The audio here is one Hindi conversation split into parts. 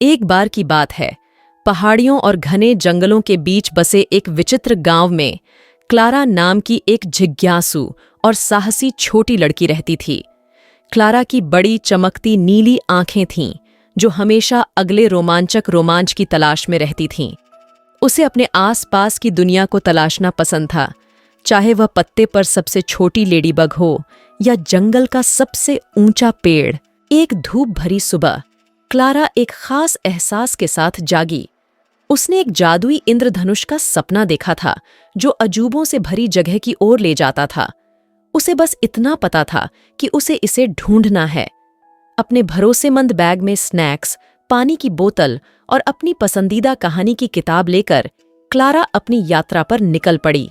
एक बार की बात है, पहाड़ियों और घने जंगलों के बीच बसे एक विचित्र गांव में क्लारा नाम की एक जिज्ञासु और साहसी छोटी लड़की रहती थी। क्लारा की बड़ी चमकती नीली आंखें थीं, जो हमेशा अगले रोमांच की तलाश में रहती थीं। उसे अपने आसपास की दुनिया को तलाशना पसंद था, चाहे वह पत्ते पर सबसे छोटी लेडीबग हो या जंगल का सबसे ऊंचा पेड़। एक धूप भरी सुबह क्लारा एक खास एहसास के साथ जागी। उसने एक जादुई इंद्रधनुष का सपना देखा था, जो अजूबों से भरी जगह की ओर ले जाता था। उसे बस इतना पता था कि उसे इसे ढूंढना है। अपने भरोसेमंद बैग में स्नैक्स, पानी की बोतल और अपनी पसंदीदा कहानी की किताब लेकर क्लारा अपनी यात्रा पर निकल पड़ी।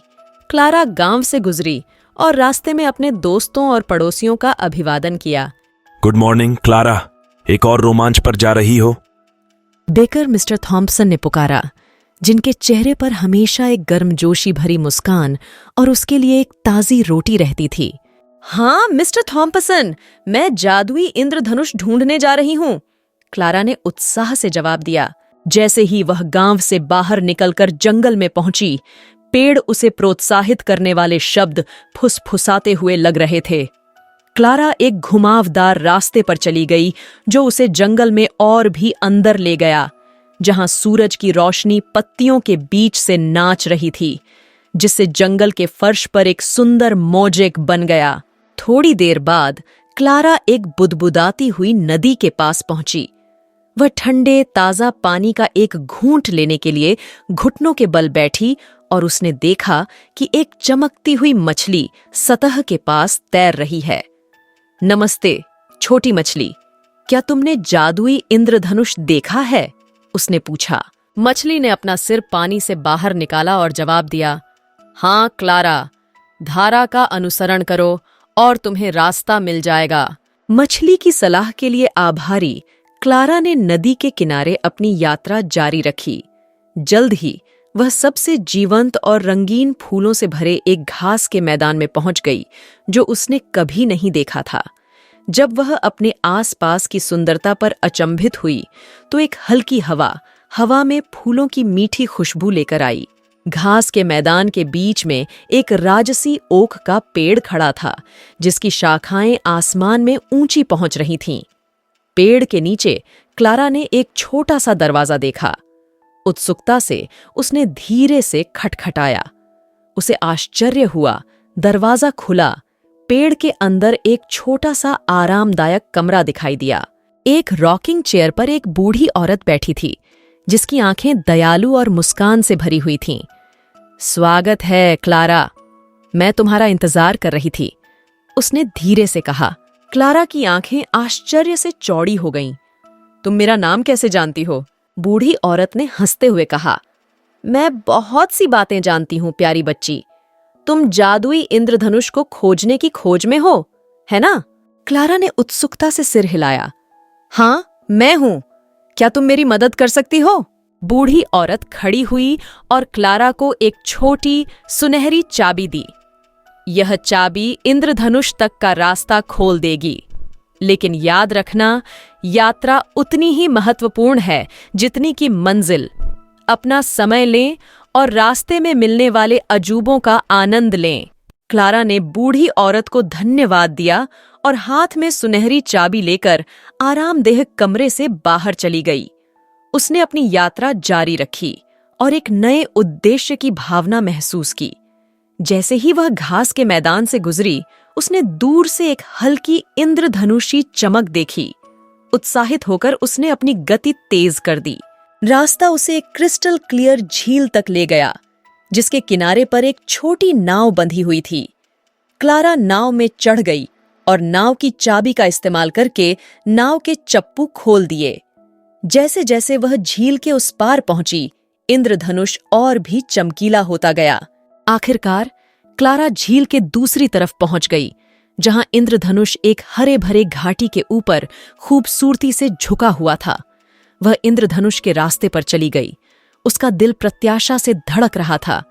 क्लारा गांव से गुजरी और रास्ते में अपने दोस्तों और पड़ोसियों का अभिवादन किया। गुड मॉर्निंग क्लारा, एक और रोमांच पर जा रही हो? बेकर मिस्टर थॉम्पसन ने पुकारा, जिनके चेहरे पर हमेशा एक गर्मजोशी भरी मुस्कान और उसके लिए एक ताज़ी रोटी रहती थी। हाँ मिस्टर थॉम्पसन, मैं जादुई इंद्रधनुष ढूंढने जा रही हूँ, क्लारा ने उत्साह से जवाब दिया। जैसे ही वह गांव से बाहर निकलकर जंगल में पहुंची, पेड़ उसे प्रोत्साहित करने वाले शब्द फुसफुसाते हुए लग रहे थे। क्लारा एक घुमावदार रास्ते पर चली गई, जो उसे जंगल में और भी अंदर ले गया, जहां सूरज की रोशनी पत्तियों के बीच से नाच रही थी, जिससे जंगल के फर्श पर एक सुंदर मोज़ेक बन गया। थोड़ी देर बाद क्लारा एक बुदबुदाती हुई नदी के पास पहुंची। वह ठंडे ताज़ा पानी का एक घूंट लेने के लिए घुटनों के बल बैठी और उसने देखा कि एक चमकती हुई मछली सतह के पास तैर रही है। नमस्ते छोटी मछली, क्या तुमने जादुई इंद्रधनुष देखा है? उसने पूछा। मछली ने अपना सिर पानी से बाहर निकाला और जवाब दिया, हाँ क्लारा, धारा का अनुसरण करो और तुम्हें रास्ता मिल जाएगा। मछली की सलाह के लिए आभारी क्लारा ने नदी के किनारे अपनी यात्रा जारी रखी। जल्द ही वह सबसे जीवंत और रंगीन फूलों से भरे एक घास के मैदान में पहुंच गई, जो उसने कभी नहीं देखा था। जब वह अपने आसपास की सुंदरता पर अचंभित हुई, तो एक हल्की हवा में फूलों की मीठी खुशबू लेकर आई। घास के मैदान के बीच में एक राजसी ओक का पेड़ खड़ा था, जिसकी शाखाएं आसमान में ऊंची पहुंच रही थीं। पेड़ के नीचे क्लारा ने एक छोटा सा दरवाजा देखा। उत्सुकता से उसने धीरे से खटखटाया। उसे आश्चर्य हुआ, दरवाजा खुला। पेड़ के अंदर एक छोटा सा आरामदायक कमरा दिखाई दिया। एक रॉकिंग चेयर पर एक बूढ़ी औरत बैठी थी, जिसकी आंखें दयालु और मुस्कान से भरी हुई थीं। स्वागत है क्लारा, मैं तुम्हारा इंतजार कर रही थी, उसने धीरे से कहा। क्लारा की आंखें आश्चर्य से चौड़ी हो गईं। तुम मेरा नाम कैसे जानती हो? बूढ़ी औरत ने हंसते हुए कहा। मैं बहुत सी बातें जानती हूँ प्यारी बच्ची। तुम जादुई इंद्रधनुष को खोजने की खोज में हो, है ना? क्लारा ने उत्सुकता से सिर हिलाया। हाँ, मैं हूं। क्या तुम मेरी मदद कर सकती हो? बूढ़ी औरत खड़ी हुई और क्लारा को एक छोटी सुनहरी चाबी दी। यह चाबी इंद्रधनुष तक का रास्ता खोल देगी, लेकिन याद रखना, यात्रा उतनी ही महत्वपूर्ण है जितनी कि मंजिल। अपना समय लें और रास्ते में मिलने वाले अजूबों का आनंद लें। क्लारा ने बूढ़ी औरत को धन्यवाद दिया और हाथ में सुनहरी चाबी लेकर आरामदेह कमरे से बाहर चली गई। उसने अपनी यात्रा जारी रखी और एक नए उद्देश्य की भावना महसूस की। जैसे ही वह घास के मैदान से गुजरी, उसने दूर से एक हल्की इंद्रधनुषी चमक देखी। उत्साहित होकर उसने अपनी गति तेज कर दी। रास्ता उसे एक क्रिस्टल क्लियर झील तक ले गया, जिसके किनारे पर एक छोटी नाव बंधी हुई थी। क्लारा नाव में चढ़ गई और नाव की चाबी का इस्तेमाल करके नाव के चप्पू खोल दिए। जैसे जैसे वह झील के उस पार पहुंची, इंद्रधनुष और भी चमकीला होता गया। आखिरकार क्लारा झील के दूसरी तरफ पहुंच गई, जहां इंद्रधनुष एक हरे भरे घाटी के ऊपर खूबसूरती से झुका हुआ था। वह इंद्रधनुष के रास्ते पर चली गई। उसका दिल प्रत्याशा से धड़क रहा था।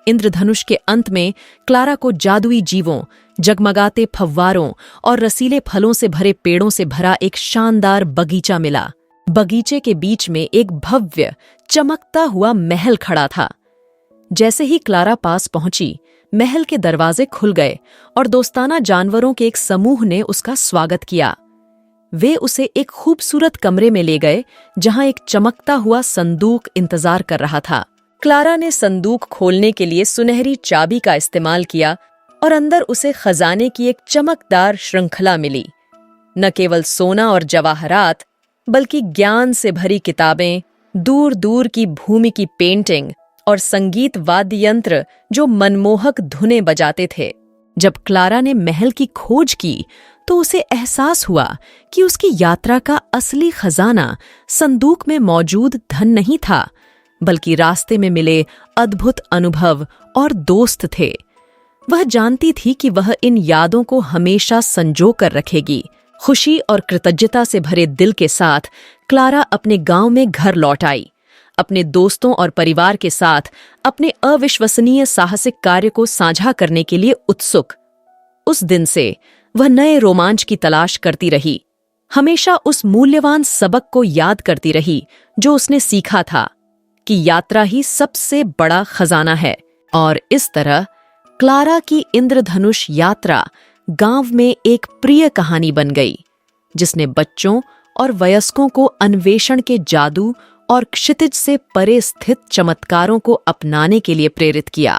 इंद्रधनुष के अंत में क्लारा को जादुई जीवों, जगमगाते फव्वारों और रसीले फलों से भरे पेड़ों से भरा एक शानदार बगीचा मिला। बगीचे के बीच में एक भव्य चमकता हुआ महल खड़ा था। जैसे ही क्लारा पास पहुंची, महल के दरवाजे खुल गए और दोस्ताना जानवरों के एक समूह ने उसका स्वागत किया। वे उसे एक खूबसूरत कमरे में ले गए जहां एक चमकता हुआ संदूक इंतजार कर रहा था। क्लारा ने संदूक खोलने के लिए सुनहरी चाबी का इस्तेमाल किया और अंदर उसे खजाने की एक चमकदार श्रृंखला मिली। न केवल सोना और जवाहरात, बल्कि ज्ञान से भरी किताबें, दूर दूर की भूमि की पेंटिंग और संगीत वाद्य यंत्र जो मनमोहक धुनें बजाते थे। जब क्लारा ने महल की खोज की तो उसे एहसास हुआ कि उसकी यात्रा का असली खजाना संदूक में मौजूद धन नहीं था, बल्कि रास्ते में मिले अद्भुत अनुभव और दोस्त थे। वह जानती थी कि वह इन यादों को हमेशा संजो कर रखेगी। खुशी और कृतज्ञता से भरे दिल के साथ क्लारा अपने गांव में घर लौट आई, अपने दोस्तों और परिवार के साथ अपने अविश्वसनीय साहसिक कार्य को साझा करने के लिए उत्सुक। उस दिन से वह नए रोमांच की तलाश करती रही, हमेशा उस मूल्यवान सबक को याद करती रही जो उसने सीखा था कि यात्रा ही सबसे बड़ा खजाना है। और इस तरह क्लारा की इंद्रधनुष यात्रा गांव में एक प्रिय कहानी बन गई, जिसने बच्चों और वयस्कों को अन्वेषण के जादू और क्षितिज से परे स्थित चमत्कारों को अपनाने के लिए प्रेरित किया।